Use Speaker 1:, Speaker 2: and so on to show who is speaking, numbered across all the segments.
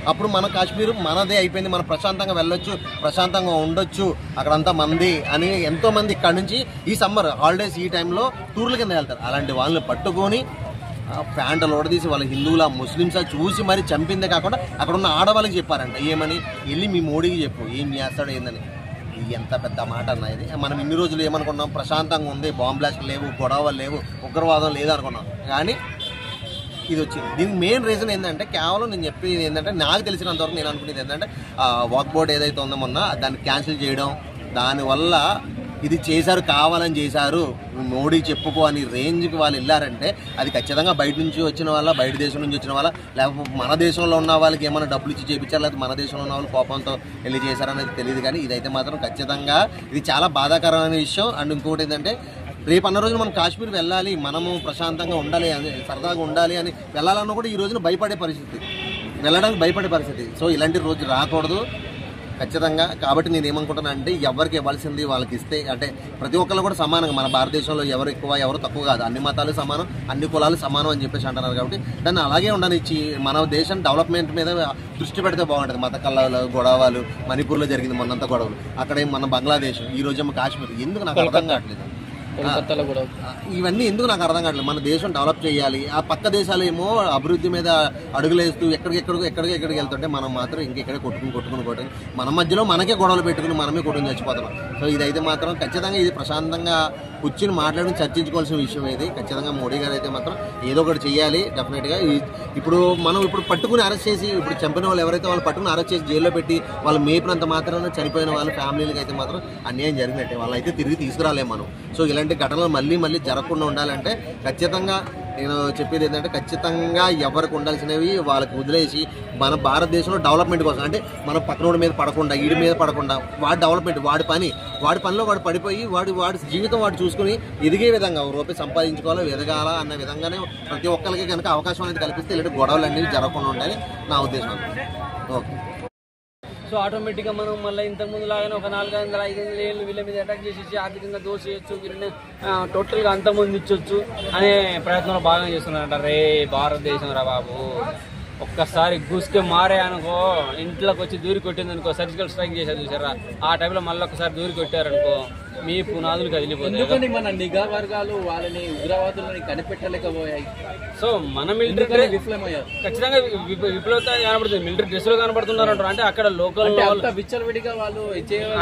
Speaker 1: అప్పుడు మన కాశ్మీర్ మనదే అయిపోయింది, మనం ప్రశాంతంగా వెళ్ళొచ్చు, ప్రశాంతంగా ఉండొచ్చు, అక్కడంతా మంది అని ఎంతోమంది ఇక్కడ నుంచి ఈ సమ్మర్ హాలిడేస్ ఈ టైంలో టూర్ల కింద వెళ్తారు. అలాంటి వాళ్ళని పట్టుకొని ప్యాంటలు ఓడదీసి వాళ్ళ హిందువుల ముస్లిమ్సా చూసి మరి చంపిందే కాకుండా అక్కడ ఉన్న ఆడవాళ్ళకి చెప్పారంట ఏమని, వెళ్ళి మీ మోడీకి చెప్పు ఏం చేస్తాడో ఏందని. ఎంత పెద్ద మాట అన్న ఇది. మనం ఇన్ని రోజులు ఏమనుకున్నాం, ప్రశాంతంగా ఉంది, బాంబ్ బ్లాస్ట్లు లేవు, గొడవలు లేవు, ఉగ్రవాదం లేదు అనుకున్నాం. కానీ ఇది వచ్చింది. దీనికి మెయిన్ రీజన్ ఏంటంటే కేవలం నేను చెప్పేది ఏంటంటే, నాకు తెలిసినంతవరకు నేను అనుకునేది ఏంటంటే వాక్ బోర్డ్ ఏదైతే ఉందో మొన్న దాన్ని క్యాన్సిల్ చేయడం, దానివల్ల ఇది చేశారు, కావాలని చేశారు, మోడీ చెప్పుకో అని రేంజ్కి వాళ్ళు వెళ్ళారంటే అది ఖచ్చితంగా బయట నుంచి వచ్చిన వాళ్ళ, బయట దేశం నుంచి వచ్చిన వాళ్ళ, లేకపోతే మన దేశంలో ఉన్న వాళ్ళకి ఏమైనా డబ్బులు ఇచ్చి చేయించారు, లేకపోతే మన దేశంలో ఉన్న వాళ్ళు కోపంతో వెళ్ళి చేశారనేది తెలియదు. కానీ ఇదైతే మాత్రం ఖచ్చితంగా ఇది చాలా బాధాకరమైన విషయం. అండ్ ఇంకోటి ఏంటంటే, రేపు అన్న రోజున మనం కాశ్మీర్ వెళ్ళాలి, మనము ప్రశాంతంగా ఉండాలి అని, సరదాగా ఉండాలి అని వెళ్ళాలన్నా కూడా ఈ రోజున భయపడే పరిస్థితి, వెళ్ళడానికి భయపడే పరిస్థితి. సో ఇలాంటి రోజు రాకూడదు ఖచ్చితంగా. కాబట్టి నేను ఏమనుకుంటున్నా అంటే, ఎవరికి ఇవ్వాల్సింది వాళ్ళకి ఇస్తే, అంటే ప్రతి ఒక్కళ్ళు కూడా సమానంగా, మన భారతదేశంలో ఎవరు ఎక్కువ ఎవరు తక్కువ కాదు, అన్ని మతాలు సమానం, అన్ని కులాలు సమానం అని చెప్పేసి అంటున్నారు. కాబట్టి దాన్ని అలాగే ఉండనిచ్చి మన దేశం డెవలప్మెంట్ మీద దృష్టి పెడితే బాగుంటుంది. మత కళలు, గొడవలు, మణిపూర్లో జరిగింది మొన్నంతా గొడవలు, అక్కడే మన బంగ్లాదేశ్, ఈ రోజేమో కాశ్మీర్, ఎందుకు నాకు అర్థం కావట్లేదు. ఇవన్నీ ఎందుకు నాకు అర్థం కావట్లేదు. మన దేశం డెవలప్ చేయాలి, ఆ పక్క దేశాలు ఏమో అభివృద్ధి మీద అడుగులేస్తూ ఎక్కడికి వెళ్తుంటే మనం మాత్రం ఇంకెక్కడే కొట్టుకుని మన మధ్యలో మనకే గొడవలు పెట్టుకుని మనమే కొట్టుకుని చచ్చిపోతున్నాం. సో ఇదైతే మాత్రం ఖచ్చితంగా ఇది ప్రశాంతంగా కూర్చుని మాట్లాడి చర్చించుకోవాల్సిన విషయం ఇది. ఖచ్చితంగా మోడీ గారు అయితే మాత్రం ఏదో ఒకటి చేయాలి డెఫినెట్గా. ఇప్పుడు పట్టుకుని అరెస్ట్ చేసి, ఇప్పుడు చంపిన వాళ్ళు ఎవరైతే వాళ్ళు పట్టుకుని అరెస్ట్ చేసి జైల్లో పెట్టి వాళ్ళు మేపినంత మాత్రాన చనిపోయిన వాళ్ళ ఫ్యామిలీలకి అయితే మాత్రం అన్యాయం జరిగినట్టే, వాళ్ళైతే తిరిగి తీసుకురాలేము మనం. సో ఇలాంటి ఘటనలు మళ్ళీ జరగకుండా ఉండాలంటే ఖచ్చితంగా నేను చెప్పేది ఏంటంటే, ఖచ్చితంగా ఎవరికి ఉండాల్సినవి వాళ్ళకి వదిలేసి మన భారతదేశంలో డెవలప్మెంట్ కోసం, అంటే మన పక్కనోడి మీద పడకుండా, ఈడి మీద పడకుండా, వాడి డెవలప్మెంట్, వాడి పనిలో వాడు పడిపోయి వాడి జీవితం వాడు చూసుకుని ఎదిగే విధంగా రూపాయి సంపాదించుకోవాలో, ఎదగాల అన్న విధంగానే ప్రతి ఒక్కరికి కనుక అవకాశం అనేది కల్పిస్తే ఇలాంటి గొడవలు అనేవి జరగకుండా ఉండాలి నా ఉద్దేశం. ఓకే.
Speaker 2: సో ఆటోమేటిక్గా మనం మళ్ళీ ఇంతకుముందు లాగానే ఒక 400-500 ఏళ్ళు వీళ్ళ మీద అటాక్ చేసేసి ఆర్థికంగా దోషేయచ్చు, వీళ్ళని టోటల్గా అంతమంది ఇచ్చొచ్చు అనే ప్రయత్నంలో భాగంగా చేస్తున్నారంట. రే భారతదేశం రా బాబు, ఒక్కసారి గుసుకే మారే అనుకో, ఇంట్లోకి వచ్చి దూరి కొట్టింది అనుకో, సర్జికల్ స్ట్రైక్ చేశారు చూసారా, ఆ టైంలో మళ్ళీ ఒకసారి దూరి కొట్టారనుకో మీ పునాదులు కదిలిపోతాయి.
Speaker 3: మన నిఘా వర్గాలు వాళ్ళని ఉగ్రవాదులని కనిపెట్టలేకపోయాయి.
Speaker 2: సో మన మిలిటరీ
Speaker 3: విఫలమయ్యారు.
Speaker 2: ఖచ్చితంగా విప్లవత కనబడుతుంది, మిలిటరీ డ్రెస్సులు కనబడుతున్నారు అంటారు. అంటే అక్కడ లోకల్
Speaker 3: విచ్చలవిడిగా వాళ్ళు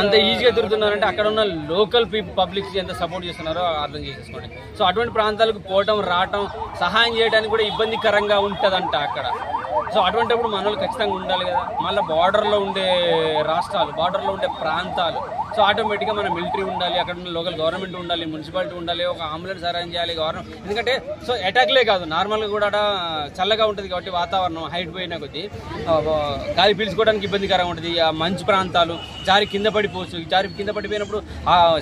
Speaker 2: అంత ఈజీగా తిరుగుతున్నారంటే అక్కడ ఉన్న లోకల్ పబ్లిక్ ఎంత సపోర్ట్ చేస్తున్నారో అర్థం చేసేసుకోండి. సో అటువంటి ప్రాంతాలకు పోవటం రావటం సహాయం చేయడానికి కూడా ఇబ్బందికరంగా ఉంటుందంట అక్కడ. సో అటువంటిప్పుడు మన వాళ్ళు ఖచ్చితంగా ఉండాలి కదా. మళ్ళీ బార్డర్లో ఉండే రాష్ట్రాలు, బార్డర్లో ఉండే ప్రాంతాలు, సో ఆటోమేటిక్గా మన మిలిటరీ ఉండాలి, అక్కడ ఉన్న లోకల్ గవర్నమెంట్ ఉండాలి, మున్సిపాలిటీ ఉండాలి, ఒక అంబులెన్స్ అరేంజ్ చేయాలి గవర్నమెంట్. ఎందుకంటే సో అటాక్లే కాదు, నార్మల్గా కూడా చల్లగా ఉంటుంది కాబట్టి వాతావరణం హైట్ పోయిన కొద్దీ గాలి పీల్చుకోవడానికి ఇబ్బందికరంగా ఉంటుంది. ఆ మంచు ప్రాంతాలు జారి కింద పడిపోవచ్చు, జారి కింద పడిపోయినప్పుడు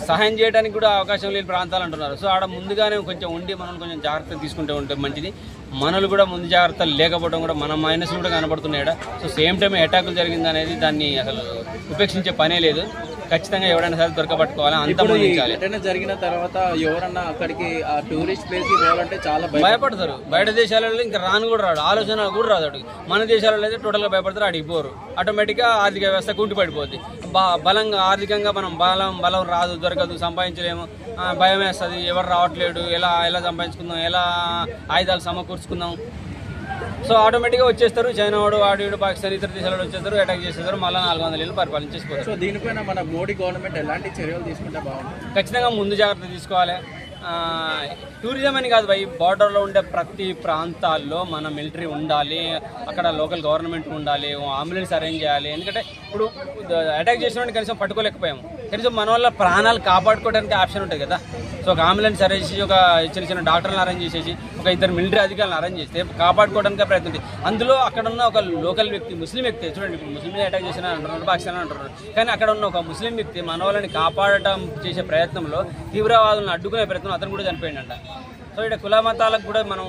Speaker 2: సహాయం చేయడానికి కూడా అవకాశం లేని ప్రాంతాలు అంటున్నారు. సో ఆడ ముందుగానే కొంచెం ఉండి మనం కొంచెం జాగ్రత్త తీసుకుంటూ ఉంటే మంచిది. మనలు కూడా ముందు జాగ్రత్తలు లేకపోవడం కూడా మన మైనస్ కూడా కనబడుతున్నాయి. సో సేమ్ టైం అటాకులు జరిగింది అనేది దాన్ని అసలు ఉపేక్షించే పనే లేదు. ఖచ్చితంగా ఎవరైనా సరే దొరకబట్టుకోవాలి, అంతమందించాలి.
Speaker 3: జరిగిన తర్వాత ఎవరన్నా అక్కడికి ఆ టూరిస్ట్ ప్లేస్ కి పోవాలంటే చాలా
Speaker 2: భయపడతారు. బయట దేశాలలో ఇంకా రాను కూడా రాడు, ఆలోచన కూడా రాదు అడిగి. మన దేశాలలో అయితే టోటల్గా భయపడతారు, అడిగి పోరు. ఆటోమేటిక్గా ఆర్థిక వ్యవస్థ కుంటిపడిపోద్ది. బలంగా ఆర్థికంగా మనం బలం రాదు, దొరకదు, సంపాదించలేము, భయం వేస్తుంది. ఎవరు రావట్లేడు, ఎలా సంపాదించుకుందాం, ఎలా ఆయుధాలు సమకూర్చుకుందాం. సో ఆటోమేటిక్గా వచ్చేస్తారు. చైనా వాడు, వాడు పాకిస్తాన్, ఇతర దేశాలు వచ్చేస్తారు, అటాక్ చేసేస్తారు, మళ్ళీ 400 ఏళ్ళు పరిపాలించేసిపోతారు.
Speaker 3: సో దీనిపైన మన మోడీ గవర్నమెంట్ ఎలాంటి చర్యలు తీసుకుంటే బాగుంటుంది?
Speaker 2: ఖచ్చితంగా ముందు జాగ్రత్త తీసుకోవాలి. టూరిజం అని కాదు భయ్, బార్డర్లో ఉండే ప్రతి ప్రాంతాల్లో మన మిలిటరీ ఉండాలి, అక్కడ లోకల్ గవర్నమెంట్ ఉండాలి, అంబులెన్స్ అరేంజ్ చేయాలి. ఎందుకంటే ఇప్పుడు అటాక్ చేసిన కనీసం పట్టుకోలేకపోయాము, కనీసం మన వల్ల ప్రాణాలు కాపాడుకోవడానికి ఆప్షన్ ఉంటుంది కదా. సో ఒక అంబులెన్స్ అరేంజ్ చేసి, ఒక చిన్న డాక్టర్లను అరేంజ్ చేసేసి, ఒక ఇద్దరు మిలిటరీ అధికారులను అరేంజ్ చేస్తే కాపాడుకోవడానికి ప్రయత్నం ఉంది. అందులో అక్కడ ఉన్న ఒక లోకల్ వ్యక్తి, ముస్లిం వ్యక్తి, చూడండి ఇప్పుడు ముస్లిం అటాక్ చేసిన అంటున్నారు, పాకిస్తాన్ అంటున్నారు, కానీ అక్కడ ఉన్న ఒక ముస్లిం వ్యక్తి మన వాళ్ళని కాపాడటం చేసే ప్రయత్నంలో తీవ్రవాదులను అడ్డుకునే ప్రయత్నం అతను కూడా చనిపోయిందంట. సో ఇక్కడ కుల మతాలకు కూడా మనం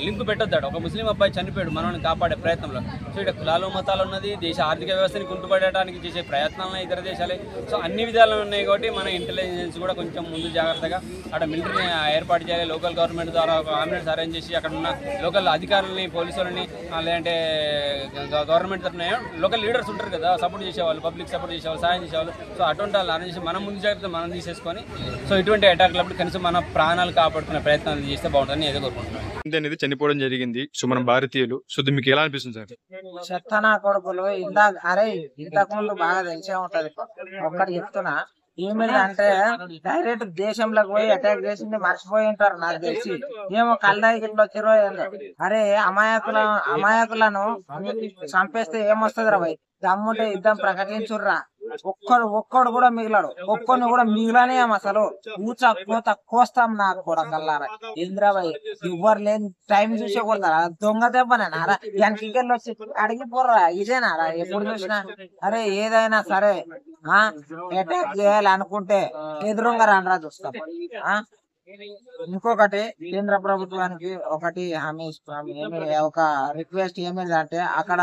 Speaker 2: లింక్ పెట్టొద్దాడు. ఒక ముస్లిం అబ్బాయి చనిపోయాడు మనల్ని కాపాడే ప్రయత్నంలో. సో ఇక్కడ కులాలు మతాలు ఉన్నది, దేశ ఆర్థిక వ్యవస్థని కుంటుపడటానికి చేసే ప్రయత్నాలను ఇతర దేశాలే. సో అన్ని విధాలు ఉన్నాయి కాబట్టి మన ఇంటెలిజెన్స్ కూడా కొంచెం ముందు జాగ్రత్తగా అక్కడ మిలిటరీని ఏర్పాటు చేయాలి. లోకల్ గవర్నమెంట్ ద్వారా ఒక ఆంబులెన్స్ అరేంజ్ చేసి అక్కడ ఉన్న లోకల్ అధికారులని, పోలీసులని, లేదంటే గవర్నమెంట్ తరఫున లోకల్ లీడర్స్ ఉంటారు కదా సపోర్ట్ చేసేవాళ్ళు, పబ్లిక్ సపోర్ట్ చేసేవాళ్ళు, సాయం చేసేవాళ్ళు. సో అటువంటి వాళ్ళు అరేంజ్ చేసి మనం ముందు జాగ్రత్త మనం తీసేసుకొని సో ఇటువంటి అటాక్లప్పుడు కనీసం మన ప్రాణాలు కాపాడుకునే ప్రయత్నం చేస్తే బాగుంటుందని ఏదో కోరుకుంటున్నాను.
Speaker 4: అనేది చనిపోవడం జరిగింది. సో మనం భారతీయులు. సో మీకు ఎలా అనిపిస్తుంది సార్?
Speaker 5: చెత్తనా కొడుకులు ఇంతకు ముందు బాగా తెలిసే ఉంటది. ఒక్కటి చెప్తున్నా, ఏమిటంటే డైరెక్ట్ దేశంలోకి పోయి అటాక్ చేసింది మర్చిపోయి ఉంటారు నాకు తెలిసి. ఏమో కళ్ళకి ఇట్లా వచ్చిరో ఏందో. అరే అమాయకులను చంపేస్తే ఏమొస్తుంది రా భయ్? దమ్ముంటే యుద్ధం ప్రకటించుర్రా. ఒక్కడు కూడా మిగిలాడు, ఒక్కడిని కూడా మిగిలనే అసలు ఊచా కోత కోస్తాం నాకు కూడా కల్లారా. ఇంద్రాబాయ్ ఎవ్వరు లేని టైం చూసే కొడతారా? దొంగ దెబ్బనేనారా? వెనకెళ్ళి వచ్చి అడిగిపోర్రా, ఇదేనారా ఎప్పుడు చూసినా? అరే ఏదైనా సరే అటాక్ చేయాలి అనుకుంటే ఎదురుగా రానరా చూస్తాం. ఇంకొకటి కేంద్ర ప్రభుత్వానికి ఒకటి హామీ ఒక రిక్వెస్ట్ ఏమిటంటే, అక్కడ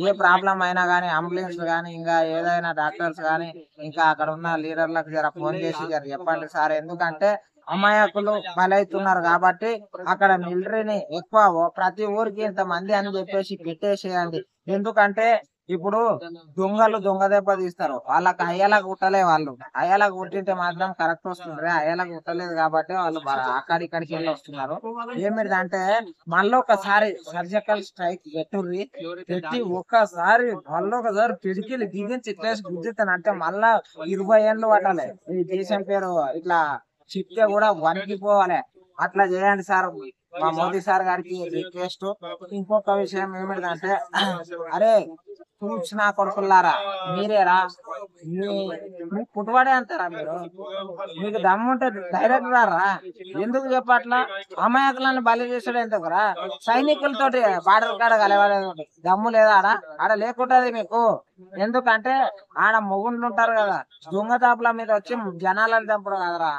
Speaker 5: ఏ ప్రాబ్లం అయినా గానీ అంబులెన్స్ గానీ ఇంకా ఏదైనా డాక్టర్స్ గానీ ఇంకా అక్కడ ఉన్న లీడర్లకు జర ఫోన్ చేసి జర చెప్పండి సార్. ఎందుకంటే అమాయకులు బలవుతున్నారు కాబట్టి అక్కడ మిలిటరీని ఎక్కువ ప్రతి ఊరికి ఇంత మంది అని చెప్పేసి పెట్టేసేయండి. ఎందుకంటే ఇప్పుడు దొంగలు దొంగ దెబ్బ తీస్తారు. వాళ్ళకి అయ్యేలా కుట్టలే, వాళ్ళు అయ్యేలా కుట్టింటే మాత్రం కరెక్ట్ వస్తుంది. అయ్యేలా కుట్టలేదు కాబట్టి వాళ్ళు అక్కడిక్కడికి వెళ్ళి వస్తున్నారు. ఏమిటంటే మళ్ళీ ఒకసారి సర్జికల్ స్ట్రైక్ పెట్టి ఒక్కసారి పిడికిలు దిగించి ఇట్లేసి గుద్దుతానంటే మళ్ళా 20 ఏళ్ళు పట్టాలి. ఈ దేశం పేరు ఇట్లా చెప్తే కూడా వణికిపోవాలి. అట్లా చేయండి సార్, మా మోదీ సార్ గారికి రిక్వెస్ట్. ఇంకొక విషయం ఏమిటంటే, అరే చూసినా కొడుకులారా, మీరేరా మీ పుట్టుబడే అంటారా? మీకు దమ్ముంటే డైరెక్ట్ రారా? ఎందుకు చెప్పట్లా? అమాయకులను బలి చేసాడు ఎందుకురా? సైనికులతోటి బార్డర్ కాడ కలవలేదు, దమ్ము లేదా ఆడ లేకుంటది మీకు. ఎందుకంటే ఆడ మొగుండ్లు ఉంటారు కదా, దొంగతాపుల మీద వచ్చి జనాలను చంపడం కదరా.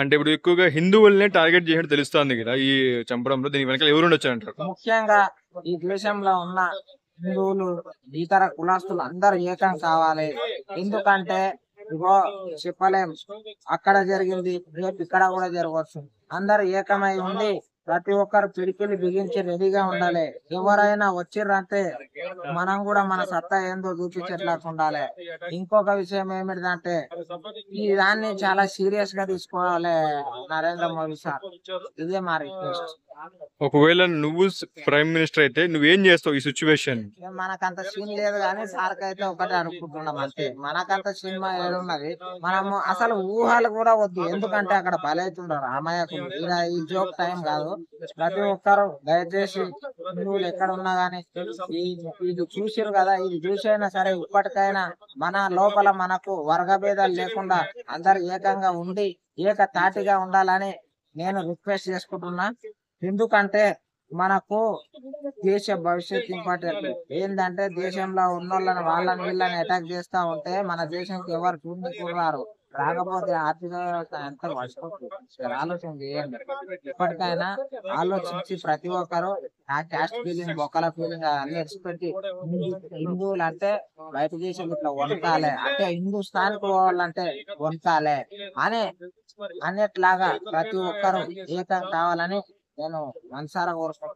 Speaker 4: అంటే ఇప్పుడు ఎక్కువగా హిందువులనే టార్గెట్ చేసినట్టు తెలుస్తుంది కదా ఈ చంపడంలో. దీని వెనకాల ఎవరు ఉండొచ్చు అంటారు?
Speaker 5: ముఖ్యంగా ఈ దేశంలో ఉన్న హిందువులు, ఇతర కులస్తులు అందరు ఏకం కావాలి. ఎందుకంటే ఇగో చెప్పలేం, అక్కడ జరిగింది రేపు ఇక్కడ కూడా జరగవచ్చు. అందరు ఏకమై ఉండి ప్రతి ఒక్కరు పిడికిలు బిగించి రెడీగా ఉండాలి. ఎవరైనా వచ్చిర్రంటే మనం కూడా మన సత్తా ఏందో చూపించేట్లాగా ఉండాలి. ఇంకొక విషయం ఏమిటంటే, ఈ దాన్ని చాలా సీరియస్ గా తీసుకోవాలి నరేంద్ర మోదీ సార్. ఇదే మా రిక్వెస్ట్.
Speaker 4: ఒకవేళ నువ్వు ప్రైమ్ మినిస్టర్ అయితే నువ్వేం చేస్తావు ఈ సిచ్యువేషన్?
Speaker 5: మనకంత సీన్ లేదు కానీ సార్కి అయితే ఒకటి అనుకుంటున్నాం అంతే. మనకంత సినిమా ఏడున్నది, మనము అసలు ఊహలు కూడా వద్దు. ఎందుకంటే అక్కడ బలవుతుంటారు అమాయకులు. ఈ జోక్ టైం కాదు. ప్రతి ఒక్కరు దయచేసి నువ్వులు ఎక్కడ ఉన్నా గానీ ఇది చూసిరు కదా, ఇది చూసైనా సరే ఇప్పటికైనా మన లోపల మనకు వర్గభేదాలు లేకుండా అందరు ఏకంగా ఉండి ఏక తాటిగా ఉండాలని నేను రిక్వెస్ట్ చేసుకుంటున్నా. ఎందుకంటే మనకు దేశ భవిష్యత్ ఇంపార్టెంట్. ఏంటంటే దేశంలో ఉన్నోళ్ళని వాళ్ళని వీళ్ళని అటాక్ చేస్తా ఉంటే మన దేశంకి ఎవరు చూడరు. రాకపోతే ఆర్థిక వ్యవస్థ ఎంత వస్తుంది. ఆలోచన చేయండి. ఇప్పటికైనా ఆలోచించి ప్రతి ఒక్కరు ఆ క్యాస్ట్ ఫీలింగ్, బొక్కల ఫీలింగ్ అన్ని ఎక్స్పెక్ట్. హిందువులు అంటే బయట దేశం ఇట్లా వణకాలే, అంటే హిందుస్థాన్ కు పోవాలంటే వణకాలే అనేట్లాగా ప్రతి ఒక్కరు ఏకం కావాలని నేను మనసారా కోరుకుంటున్నాను.